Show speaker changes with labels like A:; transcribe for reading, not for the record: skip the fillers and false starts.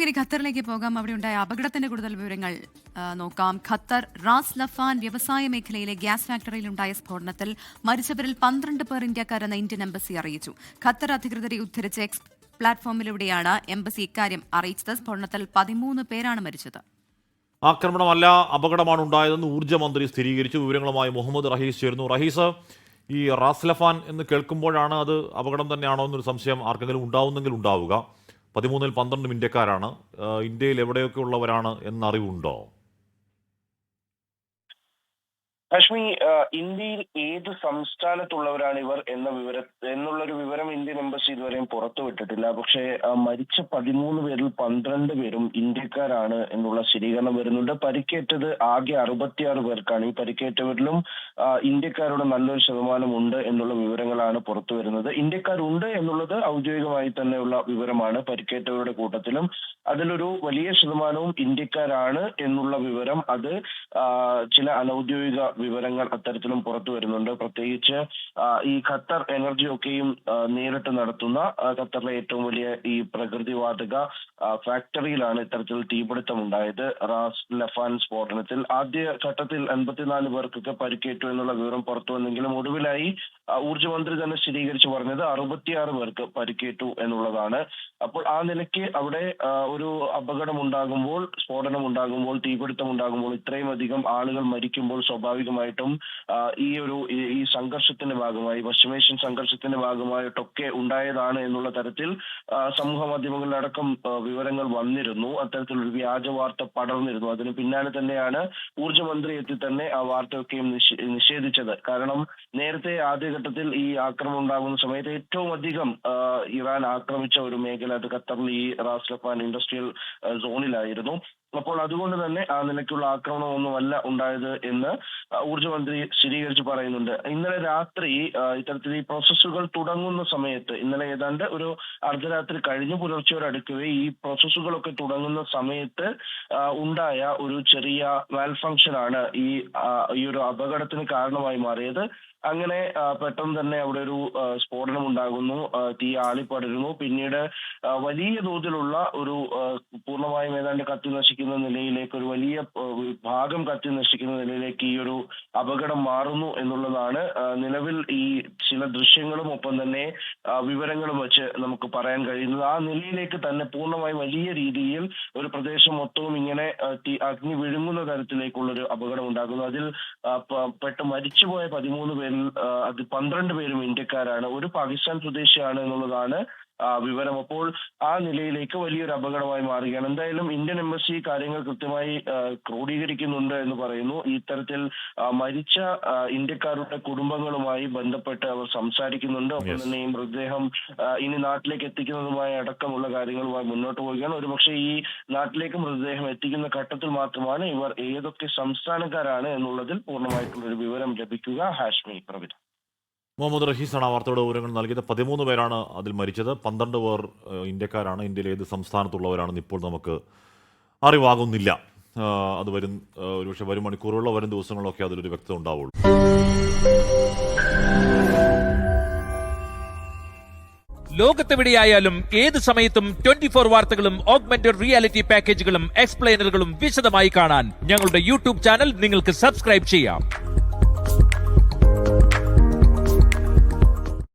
A: നമുക്കിനി ഖത്തറിലേക്ക് പോകാം. അവിടെ ഉണ്ടായ അപകടത്തിന്റെ കൂടുതൽ വിവരങ്ങൾ നോക്കാം. ഖത്തർ റാസ് ലഫാൻ വ്യവസായ മേഖലയിലെ ഗ്യാസ് ഫാക്ടറിയിലുണ്ടായ സ്ഫോടനത്തിൽ മരിച്ചവരിൽ 12 പേർ ഇന്ത്യക്കാരെന്ന് ഇന്ത്യൻ എംബസി അറിയിച്ചു. ഖത്തർ അധികൃതരെ ഉദ്ധരിച്ച് എക്സ് പ്ലാറ്റ്ഫോമിലൂടെയാണ് എംബസി ഇക്കാര്യം അറിയിച്ചത്. സ്ഫോടനത്തിൽ 13 പേരാണ് മരിച്ചത്.
B: ആക്രമണമല്ല, അപകടമാണ് ഉണ്ടായതെന്ന് ഊർജ്ജമന്ത്രി സ്ഥിരീകരിച്ചു. വിവരങ്ങളുമായി മുഹമ്മദ് റഹീസ് ചേരുന്നു. റഹീസ്, ഈ റാസ് ലഫാൻ എന്ന് കേൾക്കുമ്പോഴാണ് അത് അപകടം തന്നെയാണോ എന്നൊരു സംശയം ആർക്കെങ്കിലും ഉണ്ടാവുന്നെങ്കിൽ ഉണ്ടാവുക. 13-ൽ 12 ഇന്ത്യക്കാരാണ്. ഇന്ത്യയിൽ എവിടെയൊക്കെ ഉള്ളവരാണ് എന്നറിവുണ്ടോ?
C: കശ്മി, ഇന്ത്യയിൽ ഏത് സംസ്ഥാനത്തുള്ളവരാണ് ഇവർ എന്നുള്ളൊരു വിവരം ഇന്ത്യൻ എംബസി ഇതുവരെയും പുറത്തുവിട്ടിട്ടില്ല. പക്ഷേ മരിച്ച 13 പേരിൽ 12 പേരും ഇന്ത്യക്കാരാണ് എന്നുള്ള സ്ഥിരീകരണം വരുന്നുണ്ട്. പരിക്കേറ്റത് ആകെ 66 പേർക്കാണ്. ഈ പരിക്കേറ്റവരിലും ഇന്ത്യക്കാരുടെ നല്ലൊരു ശതമാനമുണ്ട് എന്നുള്ള വിവരങ്ങളാണ് പുറത്തു വരുന്നത്. ഇന്ത്യക്കാരുണ്ട് എന്നുള്ളത് ഔദ്യോഗികമായി തന്നെയുള്ള വിവരമാണ്. പരിക്കേറ്റവരുടെ കൂട്ടത്തിലും അതിലൊരു വലിയ ശതമാനവും ഇന്ത്യക്കാരാണ് എന്നുള്ള വിവരം, അത് ചില അനൌദ്യോഗിക വിവരങ്ങൾ അത്തരത്തിലും പുറത്തു വരുന്നുണ്ട്. പ്രത്യേകിച്ച് ഈ ഖത്തർ എനർജി ഒക്കെയും നേരിട്ട് നടത്തുന്ന ഖത്തറിലെ ഏറ്റവും വലിയ ഈ പ്രകൃതിവാതക ഫാക്ടറിയിലാണ് ഇത്തരത്തിൽ തീപിടുത്തം ഉണ്ടായത്. റാസ് ലഫാൻ സ്ഫോടനത്തിൽ ആദ്യ ഘട്ടത്തിൽ 54 പേർക്കൊക്കെ പരിക്കേറ്റു എന്നുള്ള വിവരം പുറത്തു വന്നെങ്കിലും ഒടുവിലായി ഊർജ്ജമന്ത്രി തന്നെ സ്ഥിരീകരിച്ചു പറഞ്ഞത് 66 പേർക്ക് പരിക്കേറ്റു എന്നുള്ളതാണ്. അപ്പോൾ ആ നിലയ്ക്ക് അവിടെ ഒരു അപകടം ഉണ്ടാകുമ്പോൾ, സ്ഫോടനം ഉണ്ടാകുമ്പോൾ, തീപിടുത്തം ഉണ്ടാകുമ്പോൾ, ഇത്രയും അധികം ആളുകൾ മരിക്കുമ്പോൾ സ്വാഭാവികമായിട്ടും ഈ സംഘർഷത്തിന്റെ ഭാഗമായി, പശ്ചിമേഷ്യൻ സംഘർഷത്തിന്റെ ഭാഗമായിട്ടൊക്കെ ഉണ്ടായതാണ് എന്നുള്ള തരത്തിൽ സമൂഹ മാധ്യമങ്ങളിലടക്കം വിവരങ്ങൾ വന്നിരുന്നു. അത്തരത്തിലൊരു വ്യാജ വാർത്ത പടർന്നിരുന്നു. അതിന് പിന്നാലെ തന്നെയാണ് ഊർജ്ജമന്ത്രി എത്തി തന്നെ ആ വാർത്തയൊക്കെയും നിഷേധിച്ചത്. കാരണം നേരത്തെ ആദ്യഘട്ടത്തിൽ ഈ ആക്രമണം ഉണ്ടാകുന്ന സമയത്ത് ഏറ്റവും അധികം ഇറാൻ ആക്രമിച്ച ഒരു മേഖല അത് ഖത്തറിൽ ഈ റാസ് ലഫാൻ ഇൻഡസ്ട്രിയൽ സോണിലായിരുന്നു. അപ്പോൾ അതുകൊണ്ട് തന്നെ ആ നിലയ്ക്കുള്ള ആക്രമണമൊന്നുമല്ല ഉണ്ടായത് എന്ന് ഊർജ്ജമന്ത്രി സ്ഥിരീകരിച്ച് പറയുന്നുണ്ട്. ഇന്നലെ രാത്രി ഇത്തരത്തിൽ ഈ പ്രോസസ്സുകൾ തുടങ്ങുന്ന സമയത്ത്, ഇന്നലെ ഏതാണ്ട് ഒരു അർദ്ധരാത്രി കഴിഞ്ഞ് പുലർച്ചയോടടുക്കവേ ഈ പ്രോസസ്സുകളൊക്കെ തുടങ്ങുന്ന സമയത്ത് ഉണ്ടായ ഒരു ചെറിയ മാൽഫങ്ഷൻ ആണ് ഈ ഒരു അപകടത്തിന് കാരണമായി മാറിയത്. അങ്ങനെ പെട്ടെന്ന് തന്നെ അവിടെ ഒരു സ്ഫോടനം ഉണ്ടാകുന്നു, തീ ആളിപ്പടരുന്നു. പിന്നീട് വലിയ തോതിലുള്ള ഒരു പൂർണ്ണമായും ഏതാണ്ട് കത്തി നശിക്കുന്ന നിലയിലേക്ക്, ഒരു വലിയ ഭാഗം കത്തി നശിക്കുന്ന നിലയിലേക്ക് ഈ ഒരു അപകടം മാറുന്നു എന്നുള്ളതാണ് നിലവിൽ ഈ ചില ദൃശ്യങ്ങളും ഒപ്പം തന്നെ വിവരങ്ങളും വെച്ച് നമുക്ക് പറയാൻ കഴിയുന്നത്. ആ നിലയിലേക്ക് തന്നെ പൂർണ്ണമായും വലിയ രീതിയിൽ ഒരു പ്രദേശം മൊത്തവും ഇങ്ങനെ അഗ്നി വിഴുങ്ങുന്ന തരത്തിലേക്കുള്ളൊരു അപകടം ഉണ്ടാകുന്നു. അതിൽ പെട്ട് മരിച്ചുപോയ 13 പേരിൽ അത് 12 പേരും ഇന്ത്യക്കാരാണ്. ഒരു പാകിസ്ഥാൻ സ്വദേശിയാണ് എന്നുള്ളതാണ് വിവരം. അപ്പോൾ ആ നിലയിലേക്ക് വലിയൊരു അപകടമായി മാറുകയാണ്. എന്തായാലും ഇന്ത്യൻ എംബസി കാര്യങ്ങൾ കൃത്യമായി ക്രോഡീകരിക്കുന്നുണ്ട് എന്ന് പറയുന്നു. ഇത്തരത്തിൽ മരിച്ച ഇന്ത്യക്കാരുടെ കുടുംബങ്ങളുമായി ബന്ധപ്പെട്ട് അവർ സംസാരിക്കുന്നുണ്ട്. ഒപ്പം തന്നെ ഈ മൃതദേഹം ഇനി നാട്ടിലേക്ക് എത്തിക്കുന്നതുമായി അടക്കമുള്ള കാര്യങ്ങളുമായി മുന്നോട്ട് പോവുകയാണ്. ഒരുപക്ഷെ ഈ നാട്ടിലേക്ക് മൃതദേഹം എത്തിക്കുന്ന ഘട്ടത്തിൽ മാത്രമാണ് ഇവർ ഏതൊക്കെ സംസ്ഥാനക്കാരാണ് എന്നുള്ളതിൽ പൂർണ്ണമായിട്ടുള്ളൊരു വിവരം ലഭിക്കുക. ഹാഷ്മി, പ്രവിധ.
B: മുഹമ്മദ് റഹീസാണ് ആ വാർത്തയുടെ വിവരങ്ങൾ നൽകിയത്. 13 പേരാണ് അതിൽ മരിച്ചത്. 12 പേർ ഇന്ത്യക്കാരാണ്. ഇന്ത്യയിൽ ഏത് സംസ്ഥാനത്തുള്ളവരാണെന്ന് ഇപ്പോൾ നമുക്ക് അറിവാകുന്നില്ല. അത് ഒരുപക്ഷെ വരും മണിക്കൂറുകളോ വരും ദിവസങ്ങളിലൊക്കെ അതിലൊരു വ്യക്തത ഉണ്ടാവുള്ളൂ.
D: ലോകത്തെവിടെയായാലും ഏത് സമയത്തും 24 വാർത്തകളും ഓഗ്മെന്റഡ് റിയാലിറ്റി പാക്കേജുകളും എക്സ്പ്ലെയിനറുകളും വിശദമായി കാണാൻ ഞങ്ങളുടെ യൂട്യൂബ് ചാനൽ നിങ്ങൾക്ക് സബ്സ്ക്രൈബ് ചെയ്യാം.